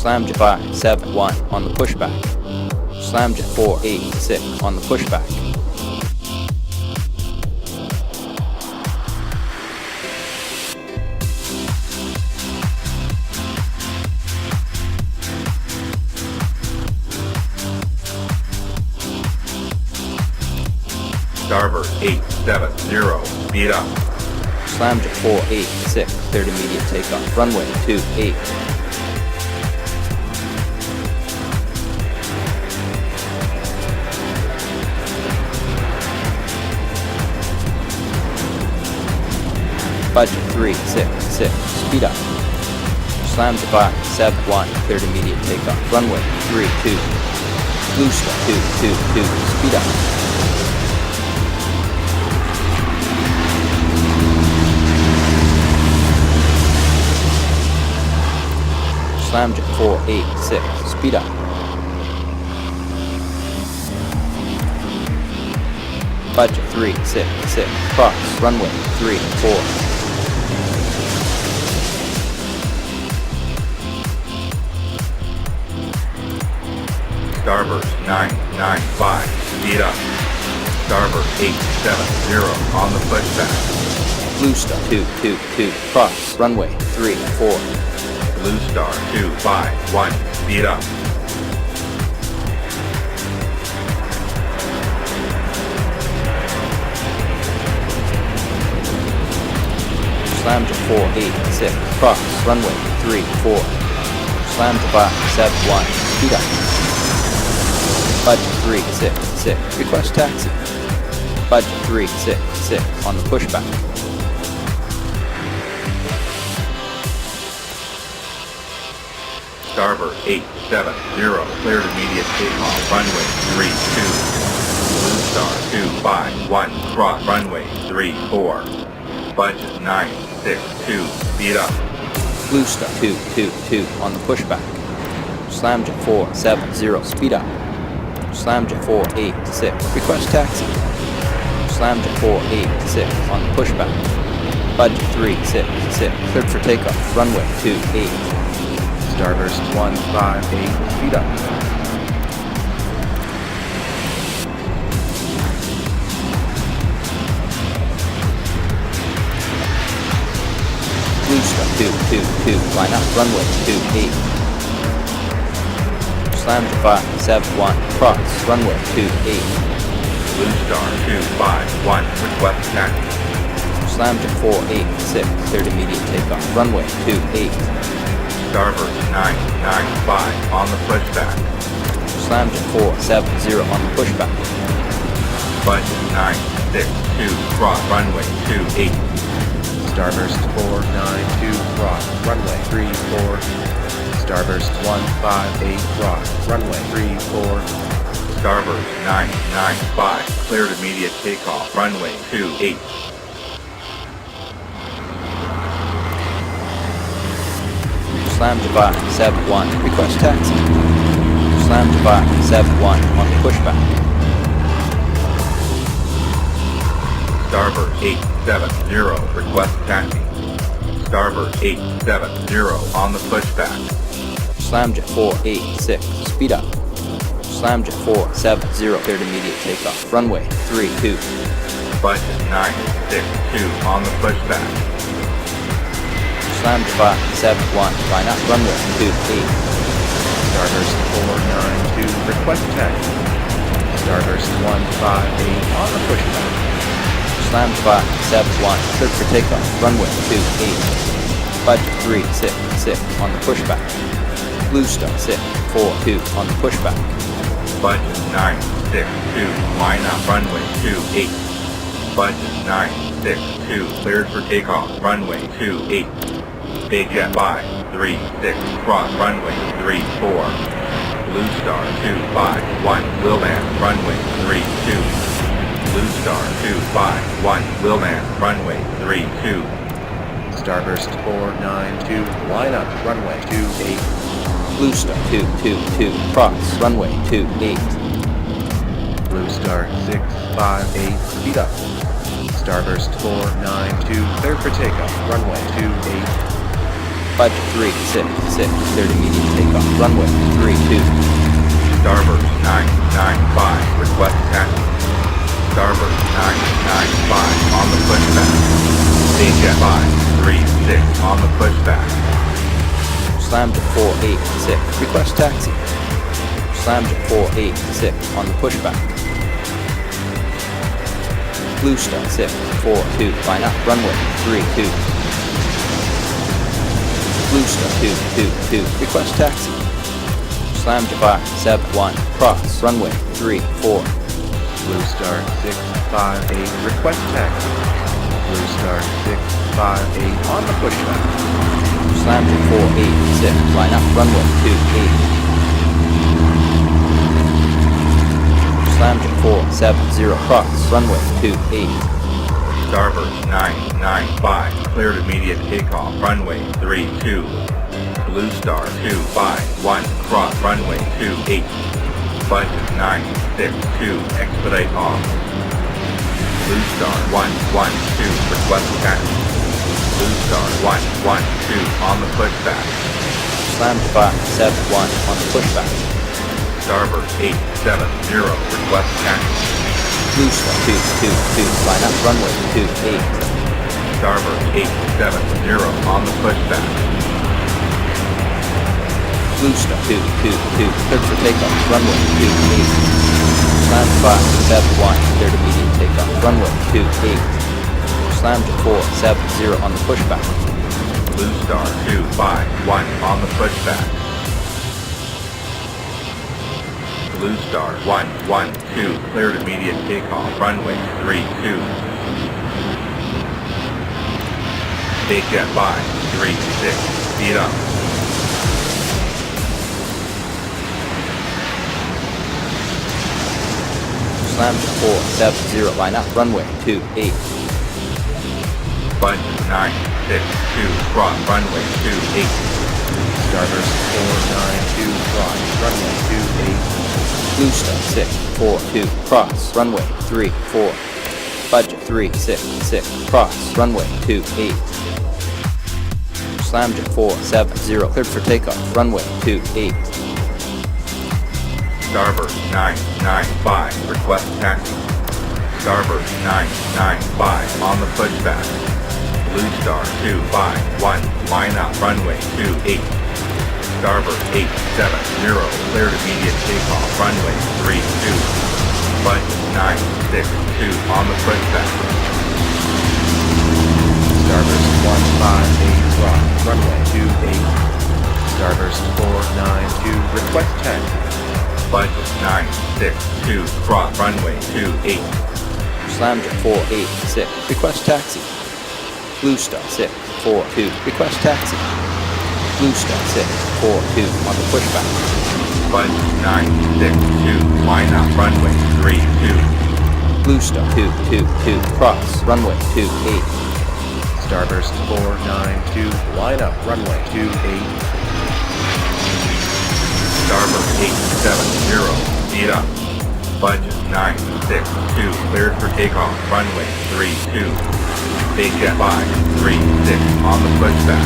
Slam jet 571 on the pushback. Slam jet 486 on the pushback. Starboard 870, speed up. Slam jet 486, cleared immediate takeoff. Runway 28. Budget 366, speed up. Slam jet 571, cleared immediate takeoff. Runway 32. Blue Star 222, speed up. Slam jet 486, speed up. Budget 366, cross, runway 34. Starboard 995, speed up. Starboard 870 on the pushback. Blue Star 222, cross, runway 34. Blue Star 251, speed up. Slam jet 486, cross, runway 34. Slam jet 571, speed up. Budget 366, request taxi. Budget 366 on the pushback. Starboard 870, cleared immediate takeoff, runway 32. Blue Star 251, cross runway 34. Budget 962, speed up. Blue Star 222 on the pushback. Slam jet 470, speed up. Slam jet 486, request taxi. Slam jet 486 on the pushback. Budget 366, cleared for takeoff, runway 28. Starburst 158, speed up. Blue Star 222, line up, runway 28. Slam jet 571, cross, runway 28. Blue Star 251, request taxi. Slam jet 486, cleared immediate takeoff, runway 28. Starboard 995 on the pushback. Slam jet 470 on the pushback. Budget 962, cross runway 28. Starburst 492, cross, runway 34. Starburst 158, cross, runway 34. Starboard 995, cleared immediate takeoff, runway 28. Slam jet 571, request taxi. Slam jet 571 on the pushback. Starboard 870, request taxi. Starboard 870 on the pushback. Slam jet 486, speed up. Slam jet 470, cleared immediate takeoff, runway 32. Budget 962 on the pushback. Slam jet 571, line up, runway 28. Starburst 492, request taxi. Starburst 158 on the pushback. Slam jet 571, cleared for takeoff, runway 28. Budget 366 on the pushback. Blue Star 642 on the pushback. Budget 962, line up, runway 28. Budget 962, cleared for takeoff, runway 28. Big Jet 536, cross runway 34. Blue Star 251, will land, runway 32. Blue Star 251, will land, runway 32. Starburst 492, line up, runway 28. Blue Star 222, cross, runway 28. Blue Star 658, speed up. Starburst 492, clear for takeoff, runway 28. Budget 366, cleared immediate takeoff. Runway 32. Starboard 995, request taxi. Starboard 995 on the pushback. Stage at 536 on the pushback. Slam to 486, request taxi. Slam to 486 on the pushback. Blue Star 642, line up, runway 32. Blue Star 222, request taxi. Slam to 571, cross, runway 34. Blue Star 658, request taxi. Blue Star 658 on the pushback. Slam to 486, line up, runway 28. Slam to 470, cross, runway 28. Starboard 995, cleared immediate takeoff, runway 32. Blue Star 251, cross runway 28. Budget 962, expedite off. Blue Star 112, request taxi. Blue Star 112 on the pushback. Slam to 571 on the pushback. Starboard 870, request taxi. Blue Star 222, line up, runway 28. Starboard 870 on the pushback. Blue Star 222, cleared for takeoff, runway 28. Slam to 571, cleared immediate takeoff, runway 28. Slam to 470 on the pushback. Blue Star 251 on the pushback. Blue Star 112, cleared immediate takeoff, runway 32. Stage at 536, speed up. Slam to 470, line up, runway 28. Budget 962, cross runway 28. Starburst 492, cross runway 28. Blue Star 642, cross, runway 34. Budget 366, cross, runway 28. Slam to 470, cleared for takeoff, runway 28. Starboard 995, request taxi. Starboard 995 on the pushback. Blue Star 251, line up, runway 28. Starboard 870, cleared immediate takeoff, runway 32. Budget 962 on the pushback. Starburst 158, cross runway 28. Starburst 492, request taxi. Budget 962, cross runway 28. Slam to 486, request taxi. Blue Star 642, request taxi. Blue Star 642 on the pushback. Budget 962, line up, runway 32. Blue Star 222, cross, runway 28. Starburst 492, line up, runway 28. Starboard 870, speed up. Budget 962, cleared for takeoff, runway 32. Stage at 536 on the pushback.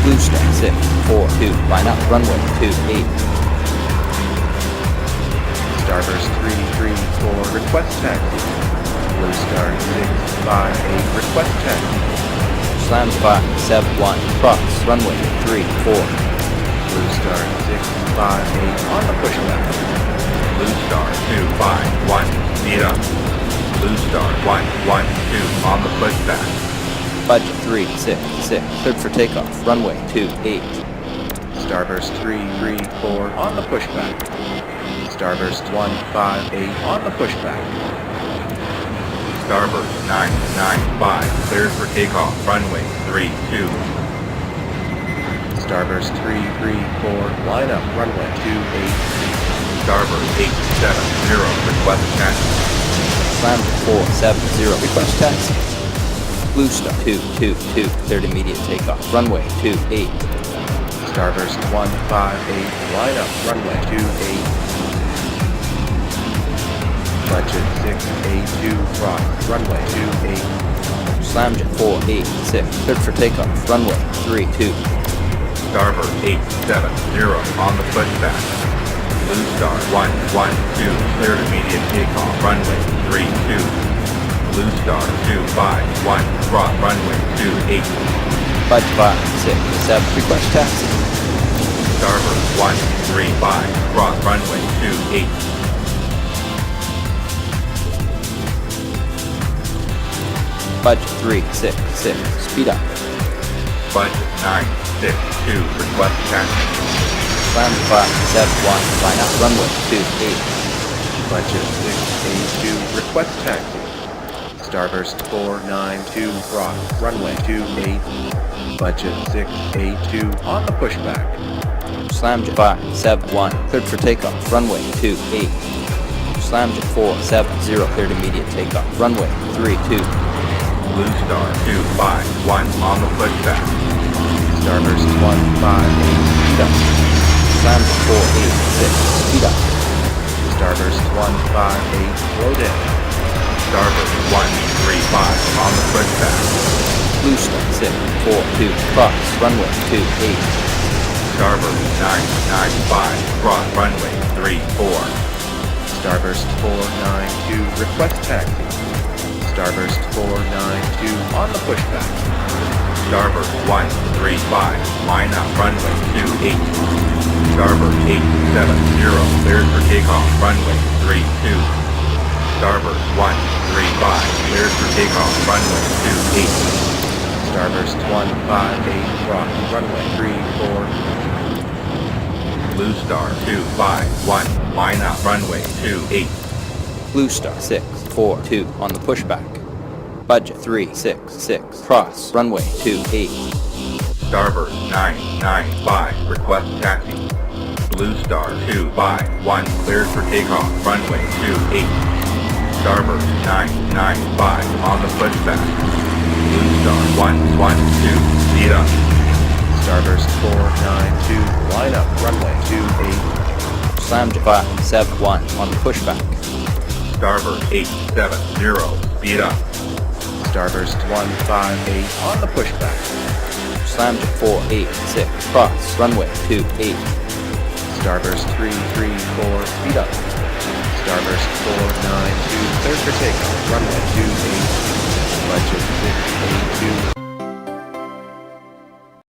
Blue Star 642, line up, runway 28. Starburst 334, request taxi. Blue Star 658, request taxi. Slam 571, cross, runway 34. Blue Star 658 on the pushback. Blue Star 251, speed up. Blue Star 112 on the pushback. Budget 366, cleared for takeoff, runway 28. Starburst 334 on the pushback. Starburst 158 on the pushback. Starboard 995, cleared for takeoff, runway 32. Starburst 334, line up, runway 28. Starboard 870, request taxi. Slam to 470, request taxi. Blue Star 222, cleared immediate takeoff, runway 28. Starburst 158, line up, runway 28. Budget 682, cross, runway 28. Slam to 486, cleared for takeoff, runway 32. Starboard 870 on the pushback. Blue Star 112, cleared immediate takeoff, runway 32. Blue Star 251, cross runway 28. Budge 567, request taxi. Starboard 135, cross runway 28. Budge 366, speed up. Budget 962, request taxi. Slam 571, line up runway 28. Budget 682, request taxi. Starburst 492, cross runway 28. Budget 682, on the pushback. Slamjet 571, cleared for takeoff, runway 28. Slamjet 470, cleared immediate takeoff, runway 32. Blue Star 251 on the pushback. Starburst 158, speed up. Slamjet 486, speed up. Starburst 158, slow down. Starboard 135 on the pushback. Blue Star 642, cross, runway 28. Starboard 995, cross runway 34. Starburst 492, request taxi. Starburst 492, on the pushback. Starboard 135, line up runway 28. Starboard 870, cleared for takeoff, runway 32. Starboard 135, cleared for takeoff, runway 28. Starburst 158, cross runway 34. Blue Star 251, line up runway 28. Blue Star 642, on the pushback. Budget 366, cross, runway 28. Starboard 995, request taxi. Blue Star 251, cleared for takeoff, runway 28. Starboard 995, on the pushback. Blue Star 112, speed up. Starburst 492, line up runway 28. Slamjet 571, on the pushback. Starboard 870, speed up. Starburst 158, on the pushback. Slamjet 486, cross, runway 28. Starburst 334, speed up. Starburst 492, clear for takeoff, runway 28. Budget 682.